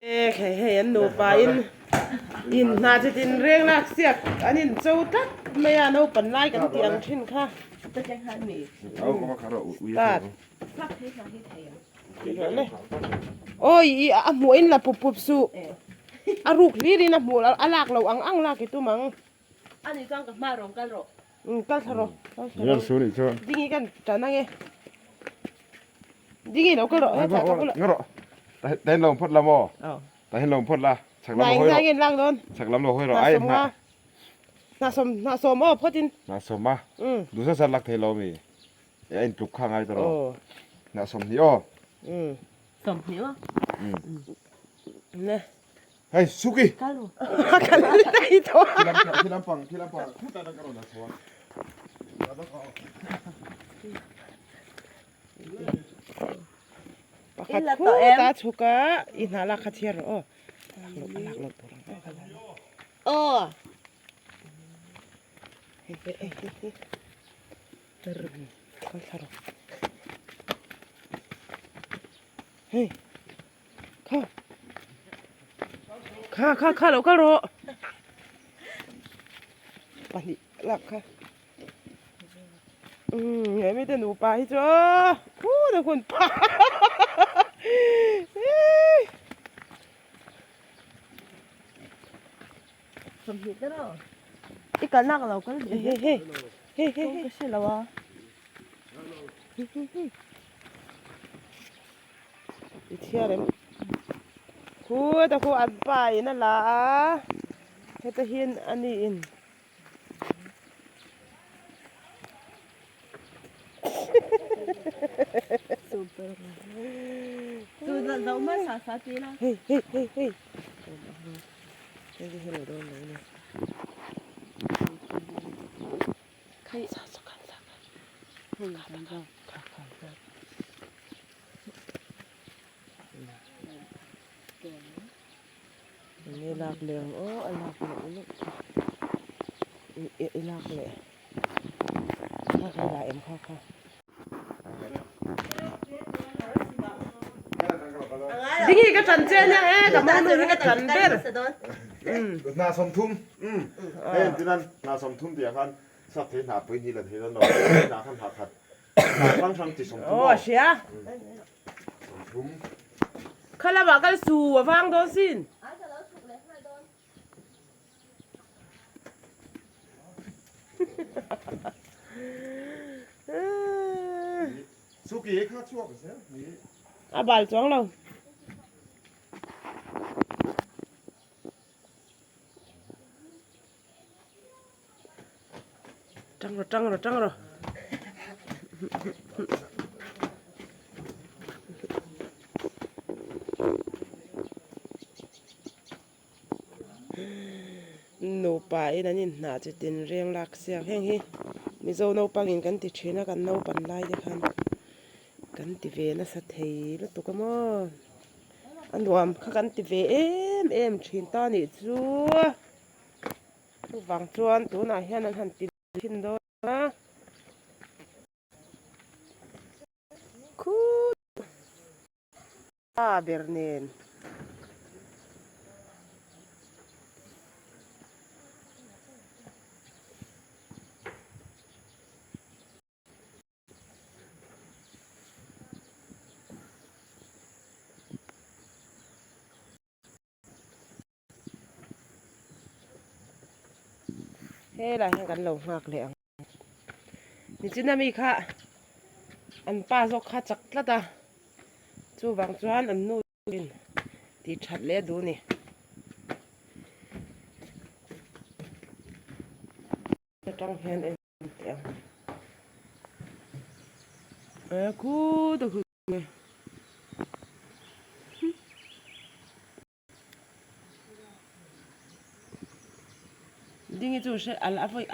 Hey, no pain. In najitin reng lak siak anin choutat maya no panlai kan tiang thin kha. Tất nhiên hai mì. Có khá là uy Tạt. Sắp hết là hết thầy à. Ôi, muin la pup pup su. Aruk li rin na mul alak lo ang lak itu mang. Anh ấy trong cái mà rồng cái rổ. Kal tharo. Yan suri cho. Dingi kan tanang e. Dingi lo kal ro. Ngaro. Tay lồng phất la mò. Tay lồng phất la. Sạc lắm Nai rồi. nai gen lang don. Sạc lắm rồi rồi. Ai na. Na som o photin. Na som ma. Du sa salak tay lo mi. Ai trục khang ai taro. Na som ni o. Sầm nhớ. Nè. Hey, Suki. Cái rổ. Kan dai to. Kilampang. Kita na karo na so. Pakat ko ta chuka inhala khathir o. Alak lo porang. Ờ. Kal tharo. Hey. Kha lo kal ro. Pani lak kha. Ngày mới tên đủ bài cho. Nó còn pa. Sầm hết đó rồi. Cái cái nặng là cái gì? Hey. Cái gì là ba? Itia dem. Ta ko an pai na la. Heta hin ani in. Super. Tôi là dấu mất xả tí nào. Hey. Cái gì hello đâu này. Kai sa. Không làm đâu. Ini lak leng. Oh, alak leng. Ilak leng. Kha da em kha. Dingi ka chan chen ya ka ma nu ka chan ber. Na som thum. Hey, tinan na som thum dia kan. Sắp thế nào bây giờ là thế đó nó nào khăn hạt thật. Băng sang chỉ som thum. Oh, sia. Thum. Khala ba kal su wa wang do sin. Suki khá chua cái gì? Bal chong lo. Trăng rồi. Nô pa ina nin na che tin reng lak sia heng hi mi zo no pangin kan ti thina kan no pan lai de khan kan ti ve na sa thei lu tu ka mo anuam kha kan ti ve em thin ta ni chu tu wang chuan tu na hian an han ti thin do na khu bernen thế làกันlồng ngạc lẹngนี่จินมีค่ะอันป้าจกค่ะจักละตาจูบางจวนอันนู้นที่ชัดเลยดูนี่จะต้องเห็นเองกูตัวคือไงdingi tu se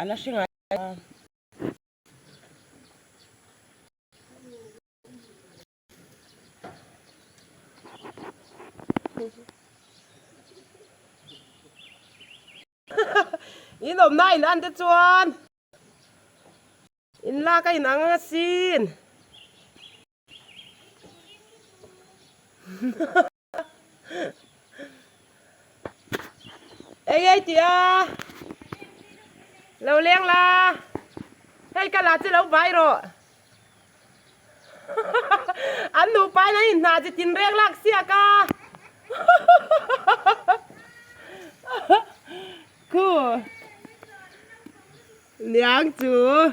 ala singa inom na ilan te chuan in la ka in anga sin hey tia lâu liang la hey cái là chỉ lâu vải rồi anh nụ bài này nà chỉ tin riêng lạc xia ca cool liang chú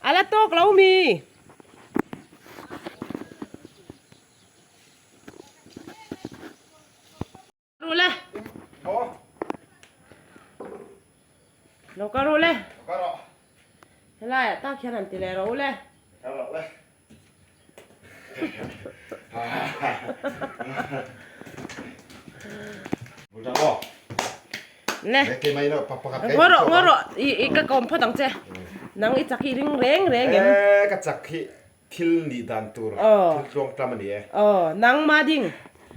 ala tok lau mi rule lo ka rule la ta khan an tile rule nè ngoro i ka kom pha tang che nang i chakhi ring reng em ka chakhi thil ni dan tur thil rong tam ani nang ma ding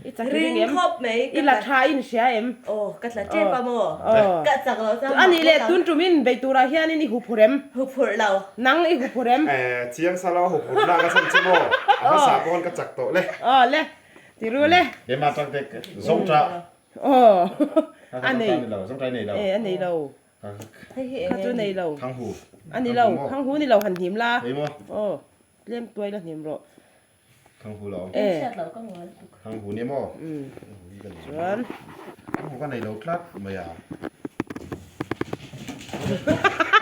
i chakhi ring em khop mấy i la tha in sia em cắt là chết bao mồ cắt chặt lâu sao ani le tun tumin be tura hian ni hu phurem hụp phụt lâu nang i hu phurem chiang sa lo hu na ka san chimo ka sa kon ka chak to le le ti ru le ke ma chak tek zong tra anh này zong tra nei lo anh này lâu khát chỗ này lâu thang hu anh này lâu khang hú này lâu hành hiểm la ei mo lem tuổi là hiểm rồi thang hu lo chết lâu có người thang hu ni mo chuẩn thang hu ka nei lo tlat ma ya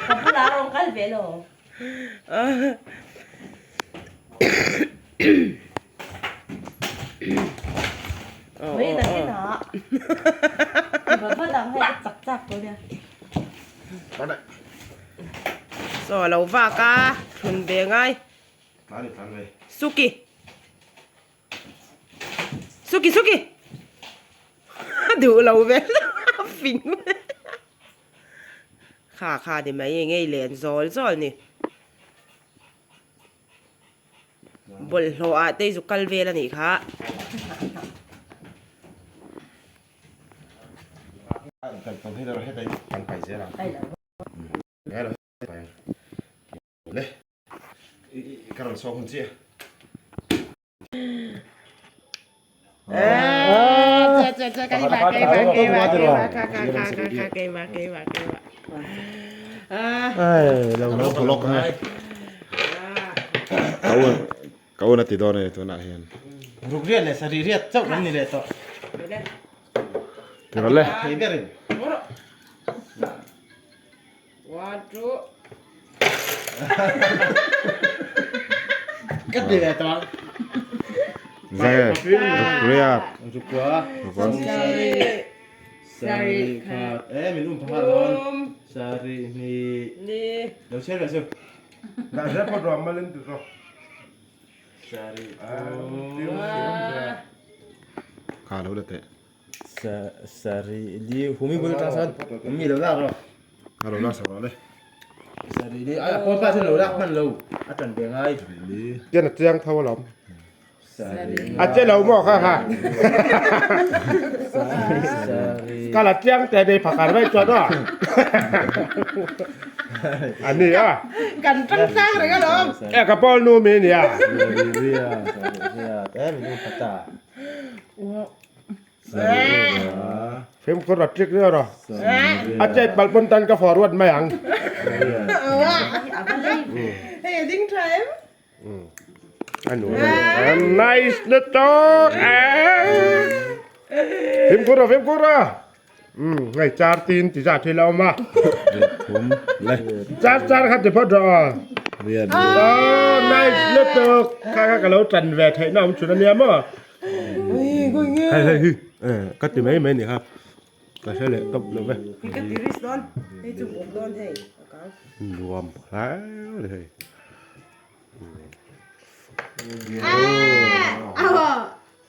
không lá không cái về rồi mấy lần cái nọ mà bắt đầu hay chặt chặt rồi nè ba đây rồi lâu va ca chuẩn bị ngay na ni plan ve Suki Suki Suki đủ lâu về phình khà thì mấy nghe liền rồi nè bol lo à tây dục cal về là nè khá kan kan he da he dai kan pai se la đây là nghe rồi pai le karon so hun chi cái lâu lâu lộc này cậu là tỷ đô này tôi lại hiền rục riết này sari riết chốc lắm như vậy to từ đó lên thấy biết rồi waduh cắt đi về to Zai, Riyadh, rục quá sari khát mình phá rồi sari ni đâu chết rồi sao nggak ada apa amalin tuh roh. sari Kalau udah teh. sari di humi boleh transan humi đâu ra rồi Kalau lah sama deh. sari di apa apa sih lo dah man lo akan bengai Dia nak yang tahu lắm. sari Aja lau mau kah? sari Kalau yang tadi pakar baik contoh. Ani ya. ganteng sang rồi cái đó Kapal nu min ya. mình patah Film kau ratrik dia roh. Aja balpon tan ke forward mayang. hey ding time Anu. Nice little. Film kau roh. Ngày char tin chỉ ra thì lâu mà. Char khát thì phật rồi. Nice little. Cái lâu trần về thấy nó không chịu nó mà. Hay. Cắt từ mấy này ha. Cái sẽ lại tập được vậy. cái tiris don hey chụp một don hey Luam.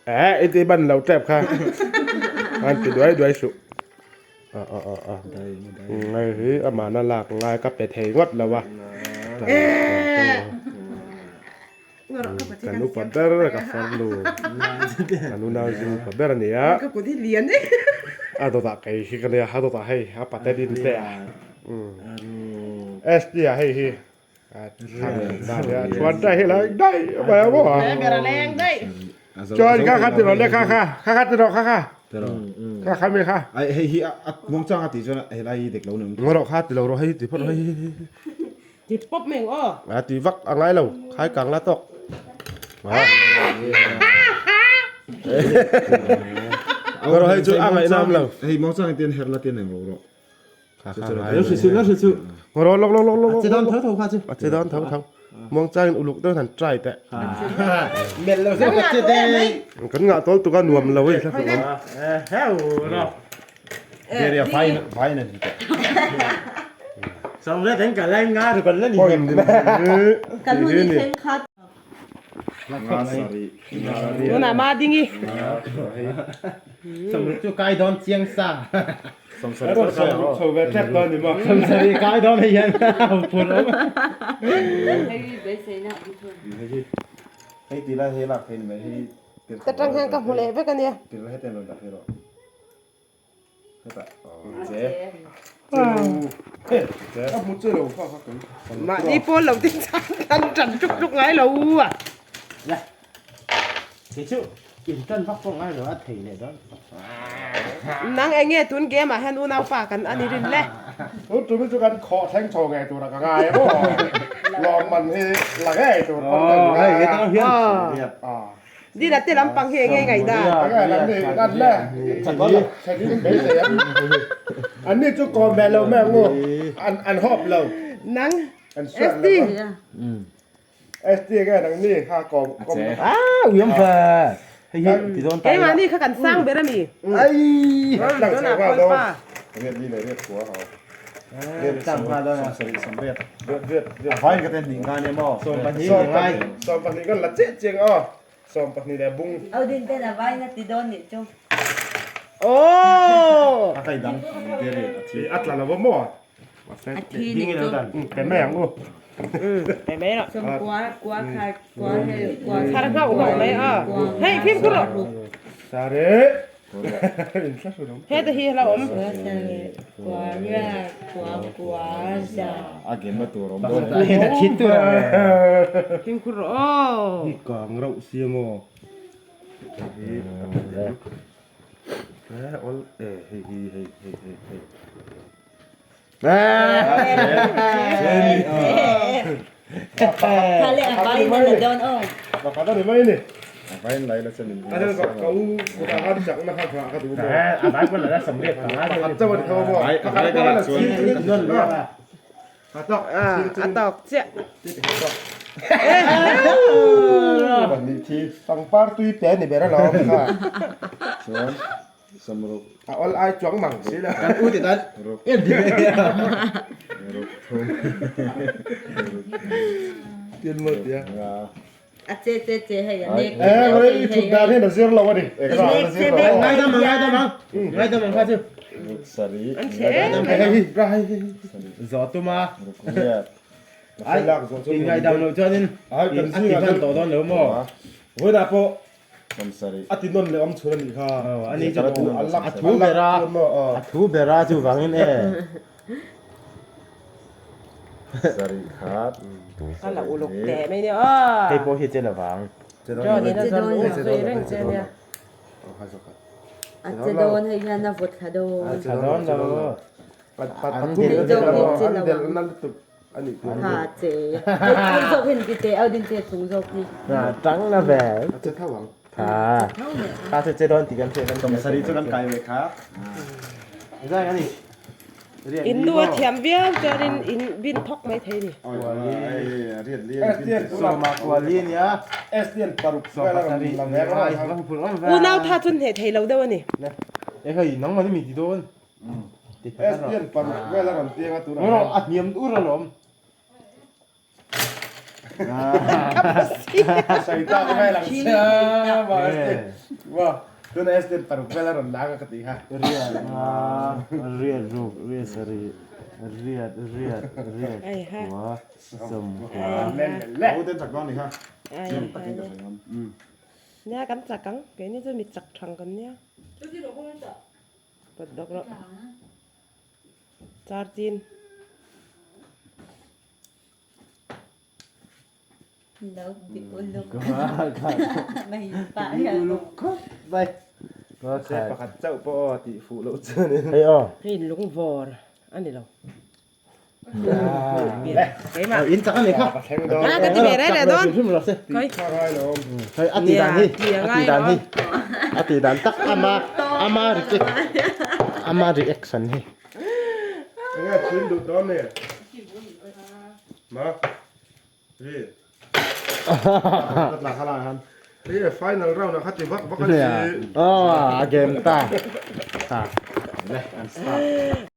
Đấy. Itu ban lâu trẹp ha. Anh chỉ đuổi sụ. Ngay thì mà nó lạc ngay cấp để thấy ngất là wa. Kan lu pada ka farlu. Kan lu na ju pada ni ya. cái của thì liền đấy Atau tak kai shi kan ya hatu tak hai apa tadi ni teh. Estia hei hi. Chuanได้ให้แล้วได้ไปบ่ แม่เบรแรงได้ จอยค่าติดรถเลยค่าติดรถค่ามีค่า ไอ้เฮียมองจ้างติจนไอ้ไรเด็กเราหนึ่ง งเราค่าติดเราให้ติดพอให้ จิบป๊บเมงอ้อ ติวักอะไรเราขายกลางละตกเราให้จุดอ่างไอ้น้ำเรา ไอ้มองจ้างเตียนเฮร์ละเตียนหนึ่งเรา แล้วสุดแล้วสุด เราลง จะโดนเท่าเท่าค่ะจิ จะโดนทั้งมองใจอุลุกต้องทันใจแต่ เม็ดเราจะจะได้ กันงะตัวตัวกันนวมเราเว้ยครับผม เฮ้ยเนาะ เดี๋ยวไฟนั่น สองเรื่องกันแรงงานหรือกันเล่นอี โอ้ ก ย กันนู่นนี่เพ่งคัด งานสารี นู่นน่ะมาดิงี้ สมมติจะกายโดนเจียงซ่า สมสารี แล้วโชว์แบบแทบตอนนี้มั้ง สมสรีกายโดนให้ยันพูดแล้ว ให้ตีละให้หลักให้ไหมให้ แต่จังแหงกับหัวเละไปกันเนี่ย ตีละให้เต็มระดับให้เราให้แต่เจ๊ เอามุดเจอเราเข้ากัน มาดีปนเราติ้งจันกันจันจุกไงเราอ่ะ สิชูกินต้นฟักฟงอะไรหรือว่าถี่เนี่ยต้น นังไอ้เงี้ยตุนเกมมาให้นูนเอาฝากกันอันนี้รินแหละ โอ้ตัวไม่จุกันคอแทงโชว์ไงตัวละกายบ่ลองมันให้ละไงตัว อ๋อเฮ้ยต้องเพี้ยน ดีนะที่ลำปังเฮงไงได้ นั่นนี่นั่นแหละฉันนี่ไม่เสียอันนี้จุกอนแม่เราแม่งูอันหอบเรา นัง อัน เอ เสื้อ สตี้ เอสตี้ก็นังนี่ค่ากองกอง อ้าวเยี่ยมเฟ้อให้ยันที่โดนตา เอ้ ย มานี่เขากันสร้างเบรมี ไอ้ เดี๋ยวนะคนป้า เรียกนี่เลยเรียกหัวเขา เรื่องตั้งมาแล้วนะ สารีสำเร็จ เรียก ไฟก็เต็มหนึ่งงานเนี่ยหม้อ ส่วนปัญหา ซ้อม ยังไง ซ้อมปันนี้ก็ละเจ๊เจียงอ้อซ้อมปันนี้แหละบุ้ง เอาดินเป็นอะไรนะติดโดนนี่จุ๊บ โอ้ ใครดังเดี๋ยวที อัดละเราบ่หม้อ อาทิตย์ ยิง นี่ กันแล้ว จุ๊บ กัน เป็นแม่งลูก ไปไหมล่ะ สมกว่าใครกว่าให้กว่า คาราเข้าของไหมให้พิมพ์ขึ้นหรอ สาเร่เป็นแค่สุด เฮ้แต่ฮีเราอม กว่าจะกว่าเรื่อกว่าจะ อาเกมมาตัวรม เห็นคิดตัว พิมพ์ขึ้นหรอ นี่กองเราเสียหม้อโอ้เฮ้เฮ้เฮ้เฮ้เฮ้ ถ้าเรียกอะไรนั่นโดนอ้อ เราก็ต้องได้ไหมนี่ ไฟไหลแล้วสนิท อันนั้นก็เขาคุณอาการจังนะครับพระก็ดูบ่ แต่อะไรคนละสำเร็จของอะไร อันเจ้าวันเขาบ่ ไฟก็ละส่วน เงินเรื่องอะ อันตอก อันตอกเจ๊ วันนี้ที่ฟังปาร์ตุยเปนี่เบรเราค่ะ ส่วนสมรุป ออนไลน์จ้องมังสิละ กันอู้ติดตันเอ็นดี รุปทุ่ง เปลี่ยนหมดเนี่ย อาเจให้ยันเด็ก วันนี้ชุดดาที่เราเสียเราวันนี้เอกสารเสียเรา ไงต้องมึงค่ะจิ รุปสารี อันเช่ ให้ จอดตัวมา รุปเรียบ ไอ้ลักสน ยังไงดาวน์โหลดจอดิน ไอ้ อั กัน น ซื้อ ที่ กั พั น นต่อตอนเหลือหม้อ เฮ้ยดาโป สมสารี อาทิตย์นั้นเลยอมชวนนี่ค่ะ อันนี้จะ อัลลัก ทูเบรา ทูเบราจูฟังเอ สารีครับ อันละอุลุกแต่ไม่เนี่ย ให้โปรฮิตเจลฟัง จอนี่นะจอนี่เคยเร่งเจเนี่ย อาจจะโดนให้ยันนะฟุตคาโด ชาดอนเรา ปัดทุ่มเดียวนั่นตุกอันนี้ หาเจถุงศพเห็นกี่เจเอาดินเจถุงศพนี่ จังนะแบบ จะท่าหวัง ค่ะ เท่าเนี่ย ถ้าจะโดนตีกันเสร็จกัน สมสารีจุกันไกลเลยครับ ได้กันนี่ อินดัวเทียมเวียวจอดินอินบินทอกไม่เทนี่ อ๋อเรียน เอสเตียน สมากว่าลีเนี่ย เอสเตียนปารุก สม แล้ ภาว ษาดี ลำ แล้ แรง ว ว่า ไอ้พูดว่า อูนาวท่าจุนเหตุให้เราได้วะนี่ เอ้ยน้องมันไม่มีที่โดนติด เอสเตียนปารุกแล้วลำเตียงตัว โอ้โหอัดเยี่ยมอุรลม ใส่ตาไม่หลังเสียว่าเอสเตียนว่าตัวเอสเตียนปารุกแล้วลำล้างกันตีฮะ เรียนเรียนรูเรียนสรีเรียน ไอ้ฮะ หัวสมหัว เล่นเล่น โอ้เต้นจากก้อนนี่ครับ ไอ้ ปฏิกับใส่น้ำ เนี่ยกันจักกังเกนี่จะมีจักทางกันเนี่ยปัดดอกแล้วจาร์จิน Lâu bị ôn lúc ก็ว่ากัน mày phải là ลูกก็ไปก็ เซฟ ขาย ประคัดเจ้าปอติฟูโลเจอเนี่ย เฮ้ยอ๋อ ให้ลุงวอร์อันนี้เรา จ้า ไปมา เอาอินจักอันนี้ครับ แข่งดอง มากันที่เบรได้เลยโดน ขึ้นมาเราสิ เฮ้ย ข้าวร้อยน้อง เฮ้ยอติดานที่ เนี่ย อ ง่าย ติดาน เหรอ ที่อติดานตักอามารีเอ็กอามารีเอ็กซันที่ ยังไงชิ้นดูดน้องเนี่ยมานี่ หลักขนาดนั้น นี่ไฟนอลเรานะครับที่วักกัน เนี่ย สิ อ๋อเกมตาตาเลยอันสตาร์